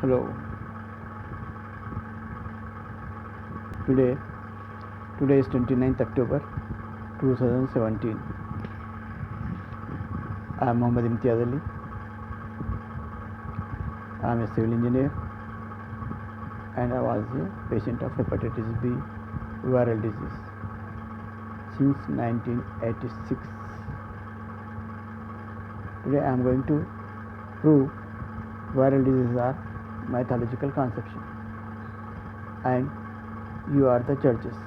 Hello. Today is 29th October 2017. I am Mohammad Imtiaz Ali. I am a civil engineer and I was a patient of hepatitis B viral disease since 1986. Today I am going to prove viral diseases are mythological conception and you are the judges.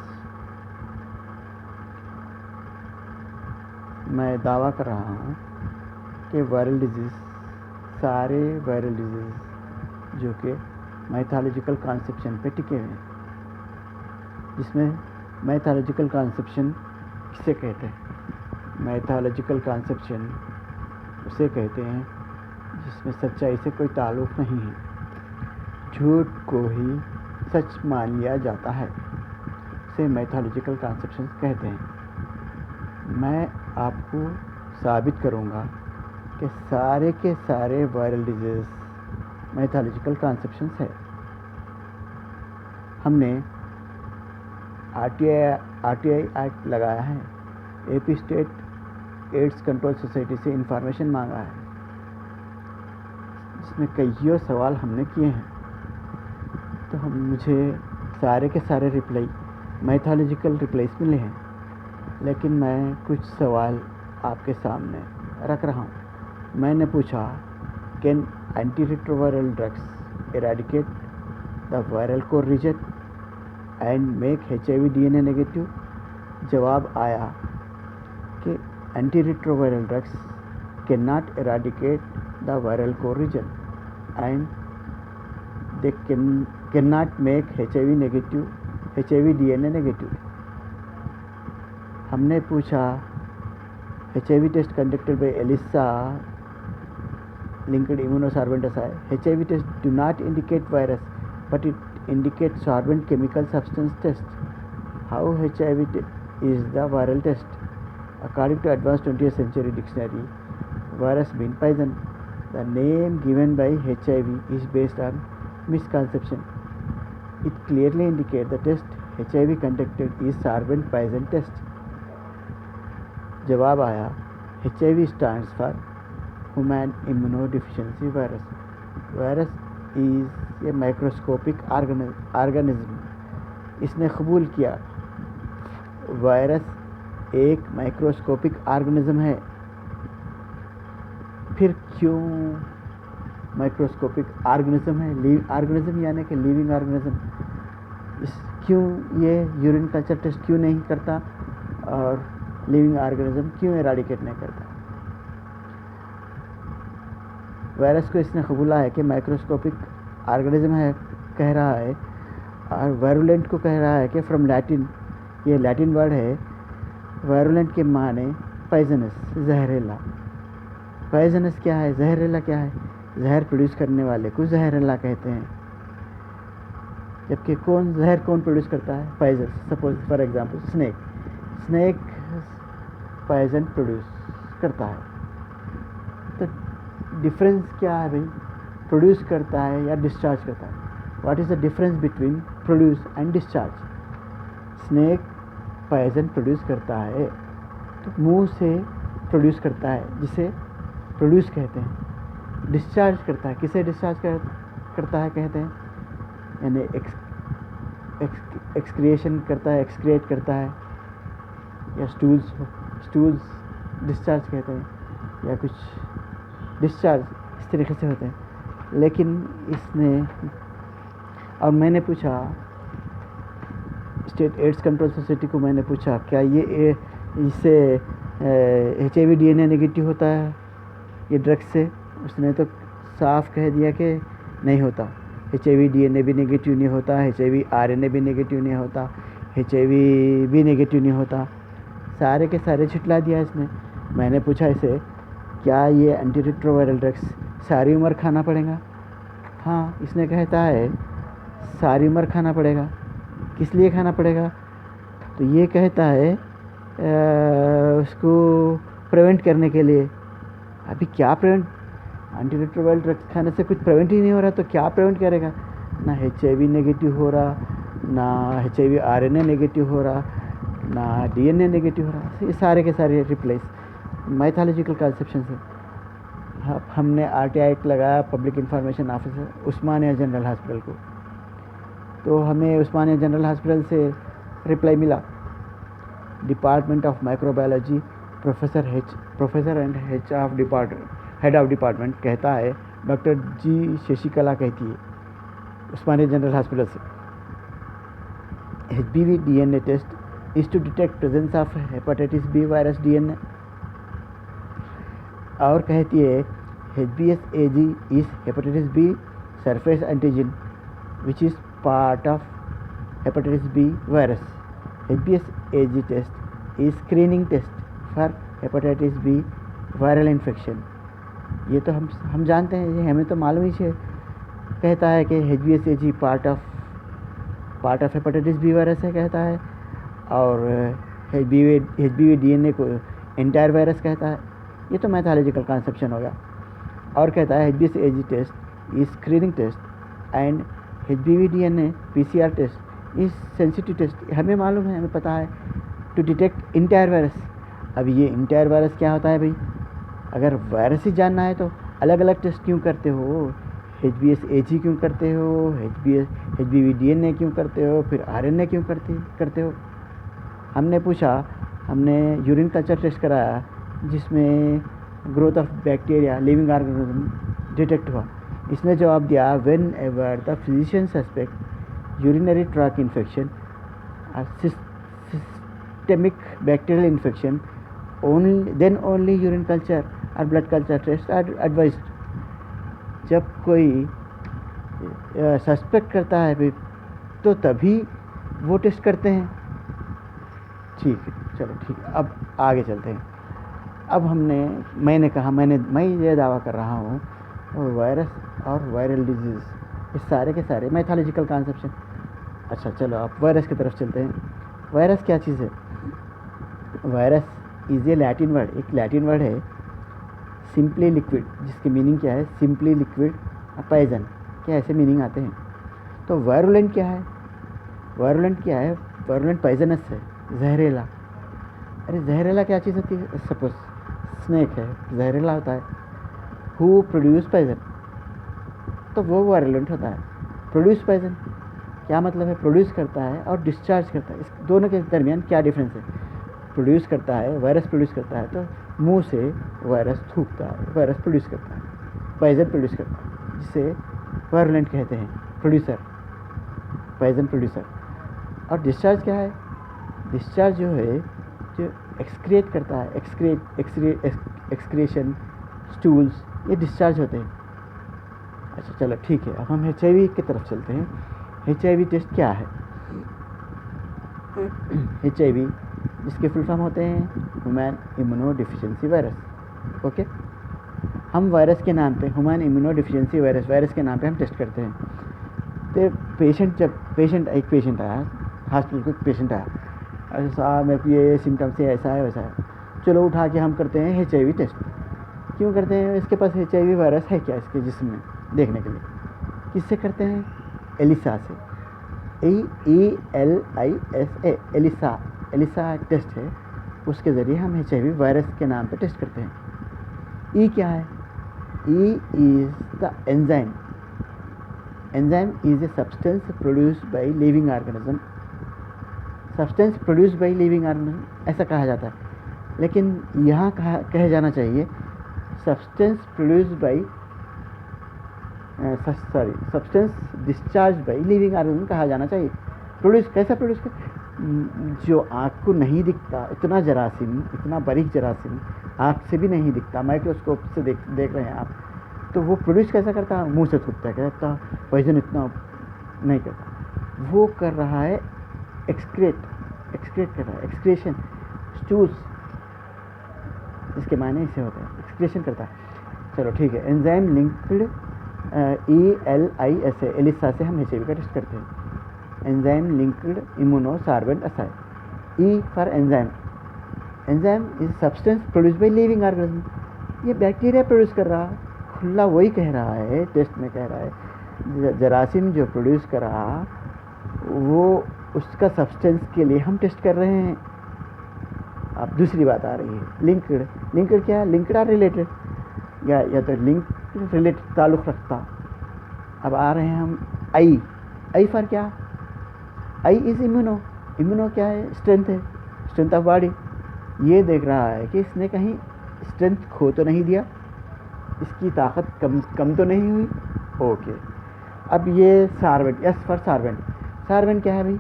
मैं दावा कर रहा हूँ कि सारे viral disease जो कि mythological conception पे टिके हुए हैं, जिसमें मैथोलॉजिकल कॉन्सेप्शन किसे कहते हैं? मैथोलॉजिकल कॉन्सेप्शन उसे कहते हैं जिसमें सच्चाई से कोई ताल्लुक़ नहीं है, झूठ को ही सच मान लिया जाता है, उसे मैथोलॉजिकल कॉन्सेप्शन कहते हैं। मैं आपको साबित करूंगा कि सारे के सारे वायरल डिजीज़ मैथोलॉजिकल कॉन्सेप्शंस है। हमने आरटीआई एक्ट लगाया है, AP state AIDS control society से इंफॉर्मेशन मांगा है, जिसमें कईयों सवाल हमने किए हैं। तो मुझे सारे के सारे रिप्लाई मैथोलॉजिकल रिप्लाईज मिले हैं, लेकिन मैं कुछ सवाल आपके सामने रख रहा हूँ। मैंने पूछा, can antiretroviral drugs eradicate the viral core reason and make HIV DNA negative? जवाब आया कि antiretroviral drugs can not eradicate the viral core reason and they cannot make HIV DNA negative. हमने पूछा, HIV test conducted by ELISA linked immunosorbent assay. HIV test do not indicate virus, but it indicates sorbent chemical substance test. How HIV is the viral test? According to Advanced 20th Century Dictionary, virus means poison. The name given by HIV is based on misconception. It clearly indicates the test HIV conducted is sorbent poison test. जवाब आया, HIV stands for Human Immunodeficiency Virus. Virus is a microscopic organism. इसने कबूल किया virus एक microscopic organism है। फिर क्यों microscopic organism है? ऑर्गेनिज्म यानी कि लिविंग ऑर्गेनिज्म। क्यों ये यूरिन कल्चर टेस्ट क्यों नहीं करता और लिविंग ऑर्गेनिज्म क्यों एराडिकेट नहीं करता? वायरस को इसने कबूला है कि माइक्रोस्कोपिक ऑर्गेनिज्म है, कह रहा है, और वायरुलेंट को कह रहा है कि फ्रॉम लैटिन, ये लैटिन वर्ड है। वायरुलेंट के माने पॉइजनस, जहरीला। पॉइजनस क्या है? जहरीला क्या है? जहर प्रोड्यूस करने वाले को जहरीला कहते हैं। जबकि जहर कौन प्रोड्यूस करता है? Poison. Suppose for example snake poison produce करता है। तो डिफरेंस क्या है भाई? प्रोड्यूस करता है या डिस्चार्ज करता है? What is the difference between produce and discharge? Snake poison produce करता है तो मुंह से प्रोड्यूस करता है, जिसे प्रोड्यूस कहते हैं। डिस्चार्ज करता है, किसे डिस्चार्ज करता है कहते हैं? यानी एक्सक्रिएशन करता है, एक्सक्रिएट करता है, या स्टूल्स डिस्चार्ज कहते हैं, या कुछ डिस्चार्ज इस तरीके से होते हैं। लेकिन इसने, और मैंने पूछा स्टेट एड्स कंट्रोल सोसाइटी को, मैंने पूछा क्या ये इससे HIV DNA नेगेटिव होता है ये ड्रग्स से? उसने तो साफ कह दिया कि नहीं होता। HIV DNA भी नेगेटिव नहीं होता, HIV RNA भी नेगेटिव नहीं होता, HIV भी नेगेटिव नहीं होता। सारे के सारे छिटला दिया इसने। मैंने पूछा इसे, क्या ये एंटीरिट्रोवायरल ड्रग्स सारी उम्र खाना पड़ेगा? हाँ, इसने कहता है सारी उम्र खाना पड़ेगा। किस लिए खाना पड़ेगा? तो ये कहता है उसको प्रिवेंट करने के लिए। अभी क्या प्रिवेंट एंटीरेट्रोवायरल ड्रग्स खाने से कुछ प्रिवेंट ही नहीं हो रहा, तो क्या प्रिवेंट करेगा? ना HIV नेगेटिव हो रहा, ना HIV RNA नेगेटिव हो रहा, ना DNA नेगेटिव हो रहा। ये सारे के सारे रिप्लेस माइथोलॉजिकल कंसेप्शन से। हमने RTI एक्ट लगाया, public information officer, Osmania general hospital को। तो हमें उस्मानिया जनरल हॉस्पिटल से रिप्लाई मिला, department of microbiology, professor and head of department कहता है, डॉक्टर जी शशिकला कहती है उस्मानिया जनरल हॉस्पिटल से, HBV DNA test is to detect presence of hepatitis B virus DNA। और कहती है HBsAg is hepatitis B surface antigen which is part of hepatitis B virus. HBsAg test is screening test for hepatitis B viral infection. ये तो हम जानते हैं, ये हमें तो मालूम ही है। कहता है कि HBsAg part of hepatitis B virus है कहता है, और HBV DNA को एंटायर वायरस कहता है। ये तो मैथोलॉजिकल कॉन्सेप्शन होगा। और कहता है HBsAg test is screening test and HBV DNA PCR test is sensitive test. हमें मालूम है, हमें पता है, टू डिटेक्ट इंटायर वायरस। अब ये इंटायर वायरस क्या होता है भाई? अगर वायरस ही जानना है तो अलग अलग टेस्ट क्यों करते हो? HBsAg क्यों करते हो? HBV DNA क्यों करते हो? फिर RNA क्यों करते हो? हमने पूछा, हमने यूरिन कल्चर टेस्ट कराया जिसमें growth of bacteria living organism detect हुआ। इसने जवाब दिया, whenever the physician suspect urinary tract infection और systemic bacterial infection then only urine culture और blood culture test are advised. जब कोई सस्पेक्ट करता है भी तो तभी वो टेस्ट करते हैं। ठीक है, चलो ठीक है, अब आगे चलते हैं। अब मैंने कहा, मैं ये दावा कर रहा हूँ वायरस और वायरल डिजीज़ इस सारे के सारे मैथोलॉजिकल कॉन्सेप्शन। अच्छा चलो अब वायरस की तरफ चलते हैं। वायरस क्या चीज़ है? Virus is a Latin word, एक लैटिन वर्ड है, सिंपली लिक्विड, जिसकी मीनिंग क्या है? सिंपली लिक्विड पॉइजन, क्या ऐसे मीनिंग आते हैं? तो वायरुलेंट क्या है? वायरुलेंट पॉइजनस है, जहरीला। अरे जहरीला क्या चीज़ होती है? सपोज स्नेक है, जहरीला होता है। हु प्रोड्यूस पॉइजन, तो वो वायरुलेंट होता है। प्रोड्यूस पॉइजन क्या मतलब है? प्रोड्यूस करता है और डिस्चार्ज करता है, इस दोनों के दरमियान क्या डिफरेंस है? प्रोड्यूस करता है, वायरस प्रोड्यूस करता है तो मुंह से वायरस थूकता है, वायरस प्रोड्यूस करता है, पॉइजन प्रोड्यूस करता है, जिसे वायरुलेंट कहते हैं, प्रोड्यूसर, पॉइजन प्रोड्यूसर। और डिस्चार्ज क्या है? डिस्चार्ज जो है, जो एक्सक्रिएट करता है, एक्सक्रिएशन, स्टूल्स, ये डिस्चार्ज होते हैं। अच्छा चलो ठीक है, अब हम HIV की तरफ चलते हैं। HIV टेस्ट क्या है? HIV जिसके फुल फॉर्म होते हैं human immuno deficiency virus. Okay, हम वायरस के नाम पे, ह्यूमन इम्यूनो डिफिशिएंसी वायरस के नाम पे हम टेस्ट करते हैं। तो एक पेशेंट आया हॉस्पिटल को, पेशेंट आया, अच्छा साहब मेरे को ये सिम्टम्स है, ऐसा है वैसा है, चलो उठा के हम करते हैं HIV टेस्ट। क्यों करते हैं? इसके पास HIV वायरस है क्या इसके जिस्म में, देखने के लिए। किससे करते हैं? एलिसा से, ELISA, एलिसा टेस्ट है, उसके ज़रिए हम HIV वायरस के नाम पे टेस्ट करते हैं। ई क्या है? E is the enzyme. Enzyme is a substance produced by living organism. Substance produced by living organism ऐसा कहा जाता है, लेकिन यहाँ कहा जाना चाहिए substance produced by substance discharge by living organism कहा जाना चाहिए। प्रोड्यूस कैसा प्रोड्यूस कर? जो आँख को नहीं दिखता, इतना जरासीम, इतना बारीक जरासीम आँख से भी नहीं दिखता, माइक्रोस्कोप से देख रहे हैं आप, तो वो प्रोड्यूस कैसा करता है? मुंह से थूकता है, कहता पॉइजन इतना नहीं करता, वो कर रहा है एक्सक्रेट कर रहा है, एक्सक्रेशन, स्टूल्स, इसके मायने इससे होता है, एक्सक्रेशन करता है। चलो ठीक है, एंजाइम लिंक्ड ELISA, एलिसा से हम HIV का टेस्ट करते हैं। Enzyme linked immunosorbent assay. E for enzyme. Enzyme is substance produce by living organism. ये बैक्टीरिया प्रोड्यूस कर रहा है, खुला वही कह रहा है, टेस्ट में कह रहा है जरासीम जो प्रोड्यूस कर रहा वो उसका सब्सटेंस के लिए हम टेस्ट कर रहे हैं। अब दूसरी बात आ रही है लिंक्ड। लिंक्ड क्या है? लिंक्ड आर रिलेटेड, या तो लिंक रिलेटेड ताल्लुक़ रखता। अब आ रहे हैं हम आई फॉर क्या? I is immuno. इम्यूनो क्या है? स्ट्रेंथ है, स्ट्रेंथ ऑफ बॉडी। ये देख रहा है कि इसने कहीं स्ट्रेंथ खो तो नहीं दिया, इसकी ताकत कम तो नहीं हुई। ओके, अब ये सार्वेंट, एस फॉर सार्वेंट। सार्वेंट क्या है भाई?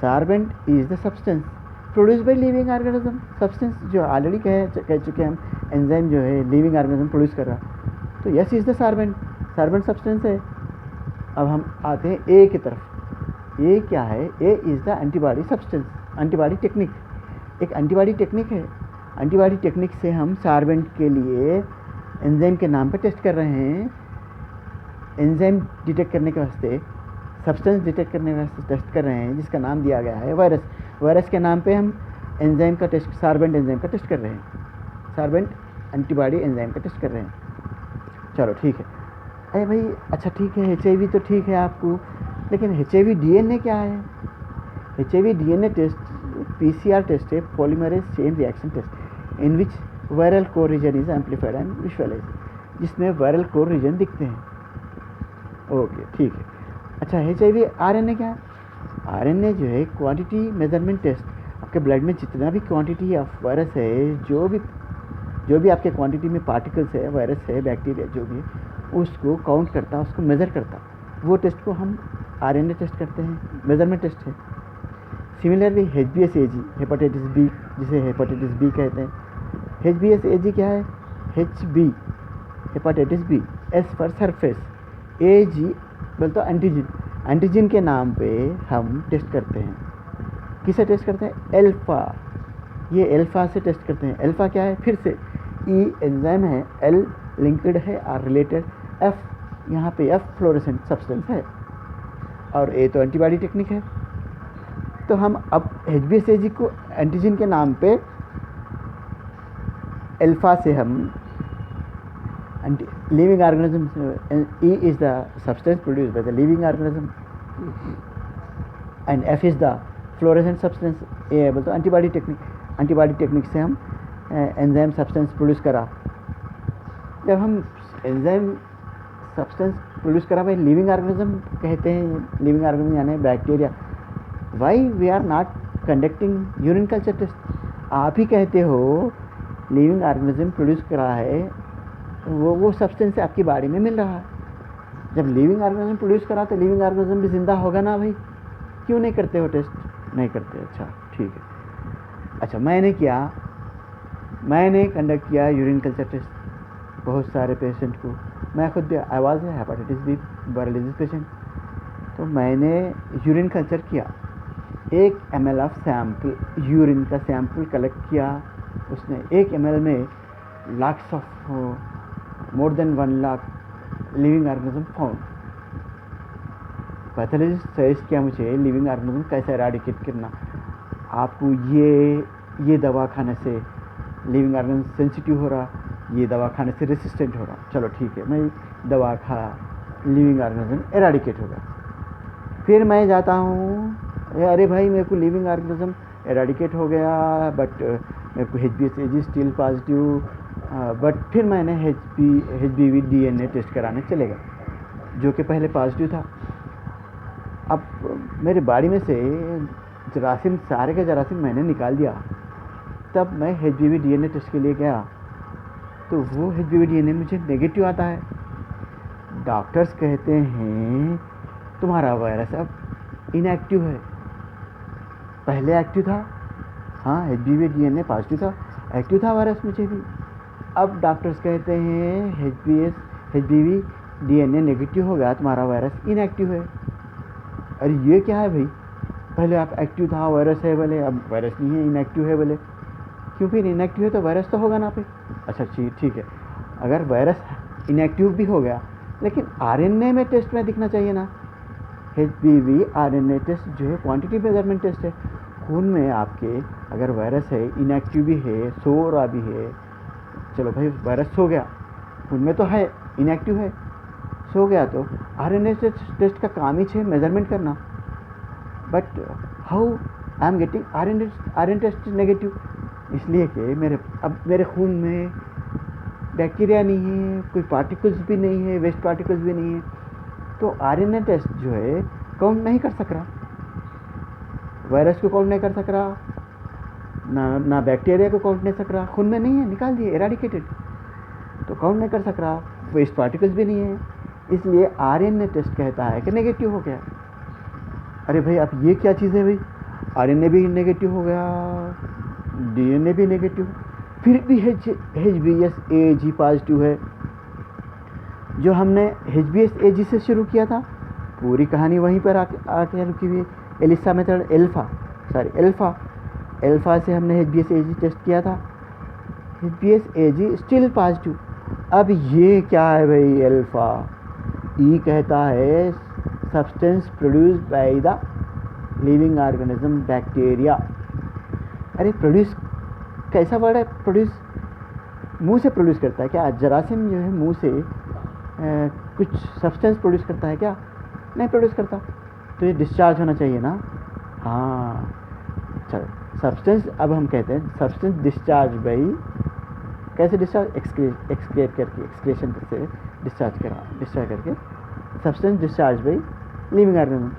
Sorbent is the substance produce by living organism. Substance जो ऑलरेडी कह चुके हम, एंजाइम जो है लिविंग ऑर्गेनिज्म प्रोड्यूस कर रहा, तो यस इज़ द सार्वेंट, सार्वेंट सब्सटेंस है। अब हम आते हैं ए की तरफ। ए क्या है? A is the antibody substance, antibody technique. एक एंटीबॉडी टेक्निक है। एंटीबॉडी टेक्निक से हम सार्वेंट के लिए एंजाइम के नाम पर टेस्ट कर रहे हैं। एंजाइम डिटेक्ट करने के वास्ते, सब्सटेंस डिटेक्ट करने के वास्ते टेस्ट कर रहे हैं, जिसका नाम दिया गया है वायरस। वायरस के नाम पे हम एंजाइम का टेस्ट, सार्वेंट एंजाइम का टेस्ट कर रहे हैं। सार्वेंट एंटीबॉडी एंजाइम का टेस्ट कर रहे हैं। चलो ठीक है। अरे भाई अच्छा ठीक है, HIV तो ठीक है आपको, लेकिन HIV DNA क्या है? HIV DNA test PCR test है, polymerase chain reaction test, in which viral core region is amplified and visualize, जिसमें वायरल कोर रीजन दिखते हैं। ओके ठीक है। अच्छा HIV RNA क्या है? RNA जो है क्वांटिटी मेजरमेंट टेस्ट। आपके ब्लड में जितना भी क्वांटिटी ऑफ वायरस है, जो भी आपके क्वांटिटी में पार्टिकल्स है, वायरस है, बैक्टीरिया जो भी है, उसको काउंट करता, उसको मेज़र करता। वो टेस्ट को हम RNA टेस्ट करते हैं, मेजरमेंट टेस्ट है। सिमिलरली HBsAg, हेपेटाइटिस बी, जिसे हेपेटाइटिस बी कहते हैं। HBsAg क्या है? HB hepatitis B, S for surface, AG बोल तो एंटीजन। एंटीजन के नाम पे हम टेस्ट करते हैं। किसे टेस्ट करते हैं? एल्फ़ा। ये एल्फ़ा से टेस्ट करते हैं। एल्फ़ा क्या है? फिर से E एंजाइम है, L लिंक्ड है और रिलेटेड, F यहाँ पे F फ्लोरेसेंट सब्सटेंस है, और A तो एंटीबॉडी टेक्निक है। तो हम अब HBsAg को एंटीजन के नाम पे एल्फ़ा से हम living organism, E is the substance produce by the living organism and F is the fluorescent substance. A बोलते एंटीबॉडी टेक्निक। एंटीबॉडी टेक्निक से हम एंजाइम सब्सटेंस प्रोड्यूस करा। जब हम एंजाइम सब्सटेंस प्रोड्यूस करा भाई, लिविंग ऑर्गेनिज्म कहते हैं। लिविंग ऑर्गेनिज्म यानी bacteria. Why we are not conducting urine culture test? आप ही कहते हो लिविंग ऑर्गेनिज्म प्रोड्यूस करा है, वो सब्सटेंस आपकी बॉडी में मिल रहा है। जब लिविंग ऑर्गेनिज्म प्रोड्यूस करा तो लिविंग ऑर्गेनिज्म भी जिंदा होगा ना भाई, क्यों नहीं करते हो टेस्ट? नहीं करते। अच्छा ठीक है। अच्छा मैंने कंडक्ट किया यूरिन कल्चर टेस्ट बहुत सारे पेशेंट को। मैं खुद भी I was hepatitis B viral patient. तो मैंने यूरिन कल्चर किया, 1 ml ऑफ सैम्पल, यूरिन का सैम्पल कलेक्ट किया। उसने 1 ml में lakhs of, more than 1 lakh living organism found. Pathologist suggest किया मुझे लिविंग ऑर्गेनिज्म कैसे एराडिकेट करना। आपको ये दवा खाने से लिविंग ऑर्गेनिज्म सेंसिटिव हो रहा, ये दवा खाने से रेसिस्टेंट हो रहा। चलो ठीक है, मैं दवा खा, लिविंग ऑर्गेनिज्म एराडिकेट हो गया। फिर मैं जाता हूँ, अरे भाई मेरे को लिविंग ऑर्गेनिज्म एराडिकेट हो गया, बट मेरे को HBsAg स्टिल पॉजिटिव, बट फिर मैंने HBV DNA टेस्ट कराने चले गए, जो कि पहले पॉजिटिव था। अब मेरे बॉडी में से जरासीम, सारे के जरासीम मैंने निकाल दिया। तब मैं HBV DNA टेस्ट के लिए गया, तो वो HBV DNA मुझे नेगेटिव आता है। डॉक्टर्स कहते हैं तुम्हारा वायरस अब इनएक्टिव है, पहले एक्टिव था। हाँ, HBV DNA पॉजिटिव था, एक्टिव था वायरस मुझे भी। अब डॉक्टर्स कहते हैं HBV DNA नेगेटिव हो गया, तुम्हारा वायरस इनएक्टिव है। अरे ये क्या है भाई? पहले आप एक्टिव था, वायरस है बोले, अब वायरस नहीं है, इनएक्टिव है बोले। क्यों? फिर इनएक्टिव है तो वायरस तो होगा ना पे। अच्छा ठीक है, अगर वायरस इनएक्टिव भी हो गया, लेकिन RNA में टेस्ट में दिखना चाहिए ना। HBV RNA टेस्ट जो है क्वांटिटी मेजरमेंट टेस्ट है। खून में आपके अगर वायरस है, इनएक्टिव भी है, सो रहा भी है, चलो भाई वायरस सो गया, खून में तो है, इनएक्टिव है, सो गया। तो आरएनए टेस्ट का काम ही है मेजरमेंट करना। But how I am getting RNA test negative? इसलिए कि मेरे खून में बैक्टीरिया नहीं है, कोई पार्टिकल्स भी नहीं है, वेस्ट पार्टिकल्स भी नहीं है, तो आरएनए टेस्ट जो है काउंट नहीं कर सक रहा, वायरस को काउंट नहीं कर सक रहा, ना बैक्टीरिया को काउंट नहीं सक रहा, खून में नहीं है, निकाल दिए, एराडिकेटेड, तो काउंट नहीं कर सक रहा, वेस्ट पार्टिकल्स भी नहीं है, इसलिए आरएनए टेस्ट कहता है कि नेगेटिव हो गया। अरे भाई अब ये क्या चीज़ है भाई, आरएनए भी नेगेटिव हो गया, डीएनए भी नेगेटिव, फिर भी HBsAg पॉजिटिव है। जो हमने HBsAg से शुरू किया था, पूरी कहानी वहीं पर आके रुकी हुई है। एलिसा मेथड अल्फा से हमने HBsAg टेस्ट किया था, HBsAg स्टिल पॉजिटिव। अब ये क्या है भाई, अल्फा ई कहता है substance produce by the living organism bacteria. अरे प्रोड्यूस कैसा वर्ड है, प्रोड्यूस मुंह से प्रोड्यूस करता है क्या? जरासीम जो है मुंह से कुछ सब्सटेंस प्रोड्यूस करता है क्या? नहीं प्रोड्यूस करता, तो ये डिस्चार्ज होना चाहिए ना। हाँ चलो, सब्सटेंस अब हम कहते हैं सब्सटेंस डिस्चार्ज बाई, कैसे डिस्चार्ज? एक्सक्रिएट करके, एक्सक्रिएशन से डिस्चार्ज करके substance discharge by living organism.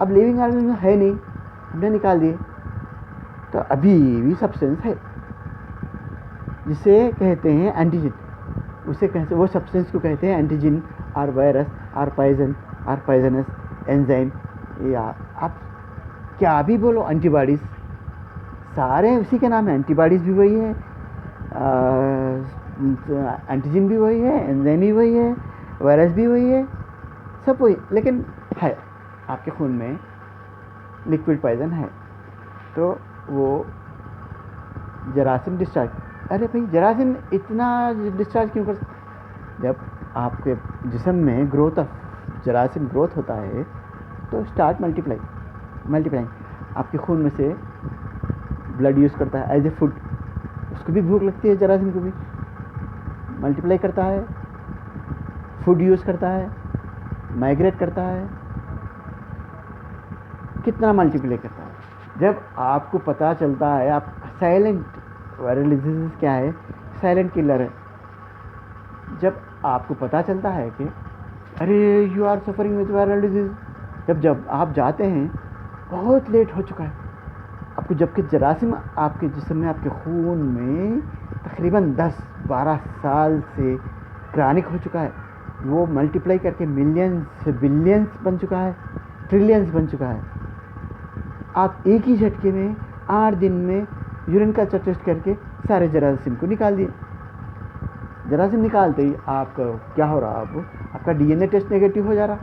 अब लिविंग ऑर्गेनिज्म है नहीं, हमने निकाल दिए, तो अभी भी सब्सटेंस है जिसे कहते हैं एंटीजन। उसे कहते, वो सब्सटेंस को कहते हैं एंटीजन और वायरस और पॉइजनस एंजाइम, या आप क्या भी बोलो, एंटीबॉडीज़, सारे उसी के नाम है। एंटीबॉडीज़ भी वही है, एंटीजन भी वही है, एंजाइम भी वही है, वायरस भी वही है, सब वही, लेकिन है आपके खून में लिक्विड पॉइजन है, तो वो जरासीम डिस्चार्ज। अरे भाई जरासीम इतना डिस्चार्ज क्यों कर? जब आपके जिस्म में जरासीम ग्रोथ होता है तो स्टार्ट मल्टीप्लाइंग, आपके खून में से ब्लड यूज़ करता है एज ए फूड, उसको भी भूख लगती है, जरासीम को भी मल्टीप्लाई करता है, फूड यूज़ करता है, माइग्रेट करता है, कितना मल्टीप्लाई करता है। जब आपको पता चलता है, आप साइलेंट, वायरल डिजीज क्या है, साइलेंट किलर है। जब आपको पता चलता है कि अरे you are suffering with viral disease, जब आप जाते हैं बहुत लेट हो चुका है आपको, जबकि जरासीम आपके जिस्म में, आपके खून में तकरीबन 10-12 साल से क्रॉनिक हो चुका है, वो मल्टीप्लाई करके मिलियंस बिलियंस बन चुका है, ट्रिलियंस बन चुका है। आप एक ही झटके में 8 दिन में यूरिन कल्चर टेस्ट करके सारे जरासीम को निकाल दिए। जरासीम निकालते ही आपका क्या हो रहा, अब आपका डीएनए टेस्ट नेगेटिव हो जा रहा,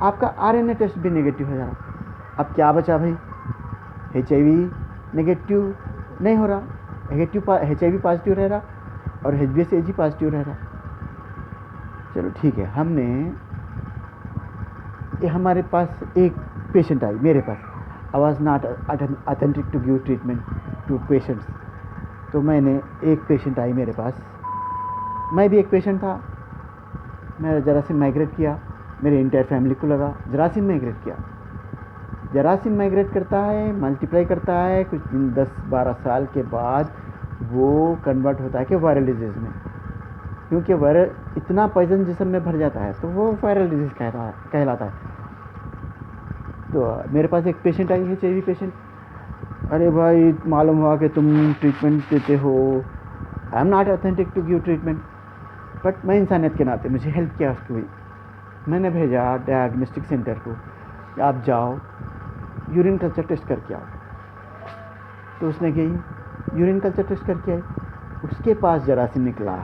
आपका आरएनए टेस्ट भी नेगेटिव हो जा रहा। अब क्या बचा भाई, HIV नेगेटिव नहीं हो रहा, HIV पॉजिटिव रह रहा और HBsAg पॉजिटिव रह रहा। चलो ठीक है, हमारे पास एक पेशेंट आई मेरे पास, I was not authentic to give treatment to patients, तो मैंने एक पेशेंट आई मेरे पास, मैं भी एक पेशेंट था, मेरा जरासीम माइग्रेट किया, मेरे इंटायर फैमिली को लगा जरासीम माइग्रेट किया। जरासीम माइग्रेट करता है, मल्टीप्लाई करता है, कुछ दिन 10-12 साल के बाद वो कन्वर्ट होता है कि वायरल डिजीज़ में, क्योंकि वायरल इतना पॉइजन जिस्म में भर जाता है तो वो वायरल डिजीज़ कहलाता है। तो मेरे पास एक पेशेंट आई है, HIV पेशेंट। अरे भाई मालूम हुआ कि तुम ट्रीटमेंट देते हो, I am not authentic to give treatment, but मैं इंसानियत के नाते मुझे हेल्प किया उसको भी। मैंने भेजा डायग्नोस्टिक सेंटर को, आप जाओ यूरिन कल्चर टेस्ट करके आओ। तो उसने गई, यूरिन कल्चर टेस्ट करके आई, उसके पास जरासीम निकला,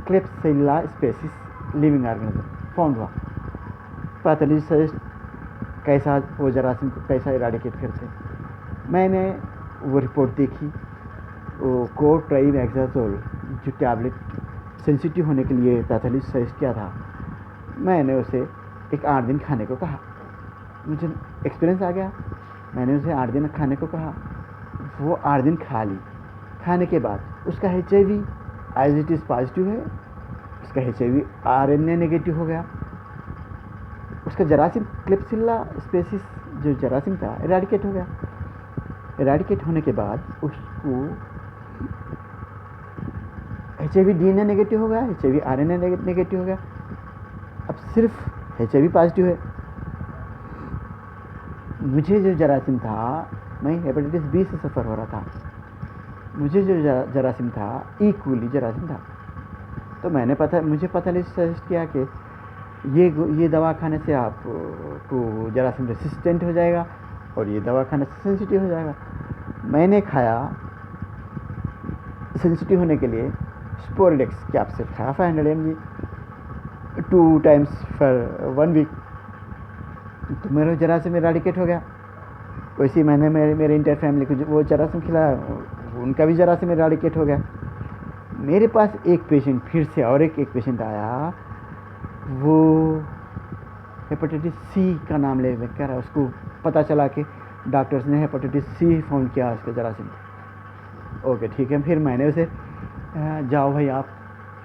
क्लेब्सिella स्पेसिस लिविंग ऑर्गेनिज्म फाउंड हुआ। पैथोलॉजिस्ट कैसा वो जरासीम को कैसा इराडिकेट करते, मैंने वो रिपोर्ट देखी, वो कोट्राइमेक्साजोल जो टैबलेट सेंसिटिव होने के लिए पैथोलॉजिस्ट सजेस्ट किया था, मैंने उसे एक 8 दिन खाने को कहा। मुझे एक्सपीरियंस आ गया, मैंने उसे 8 दिन खाने को कहा, वो 8 दिन खा ली। खाने के बाद उसका HIV as it is positive है, उसका HIV RNA नेगेटिव हो गया, उसका जरासीम क्लिप्सिला स्पेसिस जो जरासीम था इराडिकेट हो गया। इराडिकेट होने के बाद उसको HIV DNA नेगेटिव हो गया, HIV RNA नेगेटिव हो गया, अब सिर्फ HIV पॉजिटिव है। मुझे जो जरासीम था, मैं हेपेटाइटिस बी से सफ़र हो रहा था, मुझे जो जरासीम था ई कोली जरासीम था। तो मुझे पता नहीं सजेस्ट किया कि ये दवा खाने से आपको जरासीम रेसिस्टेंट हो जाएगा और ये दवा खाने से सेंसिटिव हो जाएगा। मैंने खाया सेंसिटिव होने के लिए स्पोरडेक्स कैप्सूल खाया 500 mg 2 times फॉर 1 वीक, तो मेरा जरासीम इराडिकेट हो गया। वैसे ही मैंने मेरे इंटर फैमिली को वो जरासीम खिलाया, उनका भी जरासीम इराडिकेट हो गया। मेरे पास एक पेशेंट फिर से और एक पेशेंट आया, वो हेपेटाइटिस सी का नाम ले कह रहा है। उसको पता चला कि डॉक्टर्स ने हेपेटाइटिस सी फाउंड किया उसके जरासीम। ओके ठीक है, फिर मैंने उसे जाओ भाई आप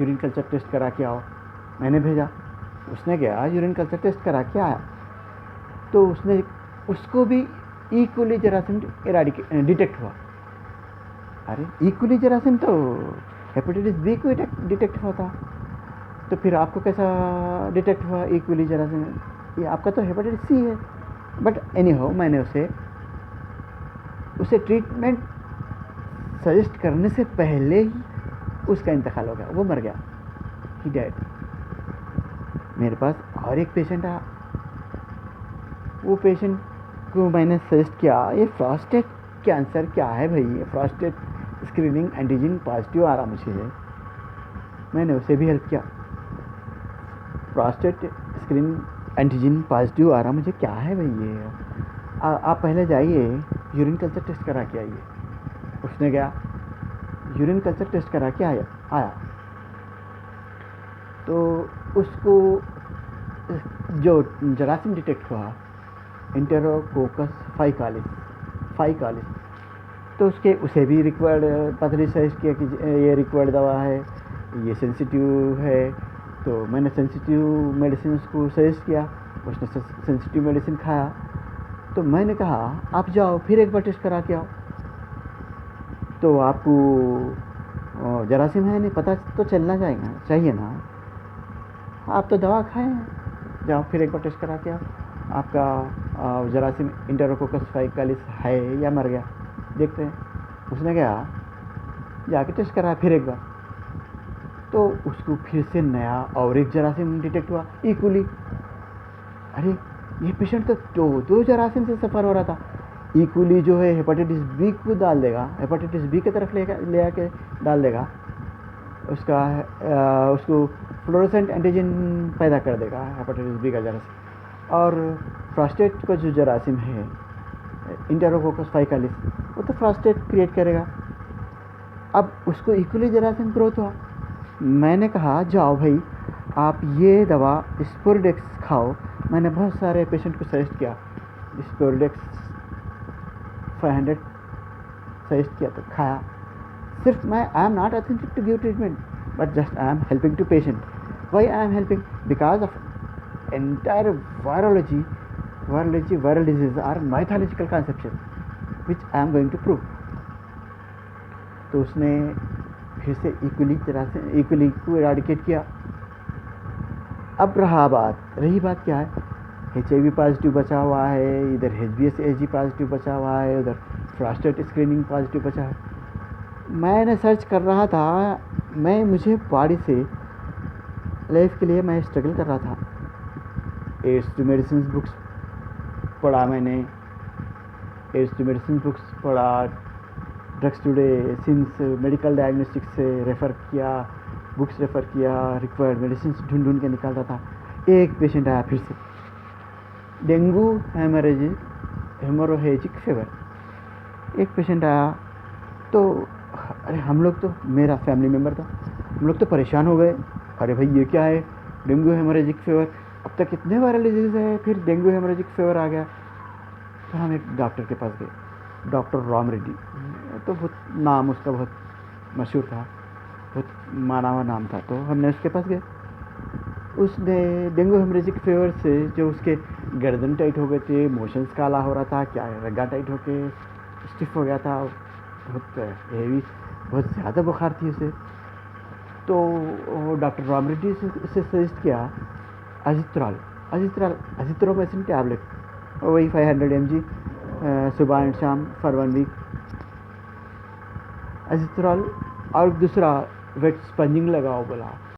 यूरिन कल्चर टेस्ट करा के आओ। मैंने भेजा, उसने गया यूरिन कल्चर टेस्ट करा के आया, तो उसको भी ई कोली जरासीम डिटेक्ट हुआ। अरे ई कोली जरासीम तो हेपेटाइटिस बी को डिटेक्ट हुआ था, तो फिर आपको कैसा डिटेक्ट हुआ ई कोली जरासीम? ये आपका तो हेपेटाइटिस सी है। बट एनी हाउ मैंने उसे ट्रीटमेंट सजेस्ट करने से पहले ही उसका इंतकाल हो गया, वो मर गया, ही डेड। मेरे पास और एक पेशेंट आया, वो पेशेंट को मैंने सजेस्ट किया ये प्रोस्टेट कैंसर क्या है भाई, ये प्रोस्टेट स्क्रीनिंग एंटीजन पॉजिटिव आ रहा मुझे। मैंने उसे भी हेल्प किया, प्रोस्टेट स्क्रीनिंग एंटीजन पॉजिटिव आ रहा मुझे, क्या है भाई ये, आप पहले जाइए यूरिन कल्चर टेस्ट करा के आइए। उसने गया यूरिन कल्चर टेस्ट करा के आया, तो उसको जो जरासीम डिटेक्ट हुआ एंटेरोकोकस फाइकालिस, तो उसे भी रिक्वायर्ड पथरी सजेस्ट किया कि ये रिक्वायर्ड दवा है, ये सेंसिटिव है। तो मैंने सेंसिटिव मेडिसिन उसको सजेस्ट किया, उसने सेंसिटिव मेडिसिन खाया। तो मैंने कहा आप जाओ फिर एक बार टेस्ट करा के आओ, तो आपको जरासीम है नहीं पता तो चलना चाहिए ना, आप तो दवा खाए हैं, जाओ फिर एक बार टेस्ट करा के आओ, आपका जरासीम एंटेरोकोकस फाइकालिस है या मर गया, देखते हैं। उसने कहा जाके टेस्ट करा फिर एक बार, तो उसको फिर से नया और एक जरासीम डिटेक्ट हुआ ई कोली। अरे ये पेशेंट तो दो जरासीम से सफ़र हो रहा था। ई कोली जो है हेपेटाइटिस बी को डाल देगा, हेपेटाइटिस बी की तरफ ले आके डाल देगा, उसको फ्लोरोसेंट एंटीजन पैदा कर देगा हेपेटाइटिस बी का जरासीम। और प्रोस्टेट का जो जरासीम है एंटेरोकोकस फाइकालिस, वो तो प्रोस्टेट क्रिएट करेगा। अब उसको ई कोली जरासीम ग्रोथ हुआ। मैंने कहा जाओ भाई आप ये दवा स्पोरडेक्स खाओ। मैंने बहुत सारे पेशेंट को सजेस्ट किया स्पोरडेक्स 500 सजेस्ट किया, तो खाया। सिर्फ मैं I am not authentic to give treatment, but just I am helping to patient. Why I am helping? Because of entire virology, viral diseases are mythological conception which I am going to prove. तो उसने फिर से equally को eradicate किया। अब रही बात क्या है, HIV पॉजिटिव बचा हुआ है, इधर HBsAg पॉजिटिव बचा हुआ है, उधर प्रोस्टेट स्क्रीनिंग पॉजिटिव बचा है। मैंने सर्च कर रहा था, मुझे बॉडी से लाइफ के लिए मैं स्ट्रगल कर रहा था। एड्स टू मेडिसिन बुक्स पढ़ा मैंने, drugs today, CIMS medical diagnostics से रेफ़र किया, बुक्स रेफ़र किया, रिक्वायर्ड मेडिसिन ढूंढ के निकाल रहा था। एक पेशेंट आया फिर से, डेंगू हेमोरोहेजिक फीवर। एक पेशेंट आया, तो अरे हम लोग तो, मेरा फैमिली मेम्बर था, हम लोग तो परेशान हो गए। अरे भाई ये क्या है, डेंगू हेमोरेजिक फीवर, अब तक कितने वायरल डिजीज़ है, फिर डेंगू हेमोरेजिक फीवर आ गया। तो हम एक डॉक्टर के पास गए, डॉक्टर राम रेड्डी, तो बहुत नाम उसका बहुत मशहूर था। बहुत माना हुआ नाम था। तो हमने उसके पास गए। उसने डेंगू हेमरेजिक फीवर से जो उसके गर्दन टाइट हो गए थे, मोशंस काला हो रहा था, क्या रग्गा टाइट होके स्टिफ हो गया था, बहुत हेवी, बहुत ज़्यादा बुखार थी उसे। तो डॉक्टर राम रेड्डी से सजेस्ट किया अजिथ्रोमाइसिन टैबलेट, वही 500 mg सुबह एंड शाम फॉर 1 वीक अजिथ्रोल। और दूसरा वेट स्पंजिंग लगाओ बोला।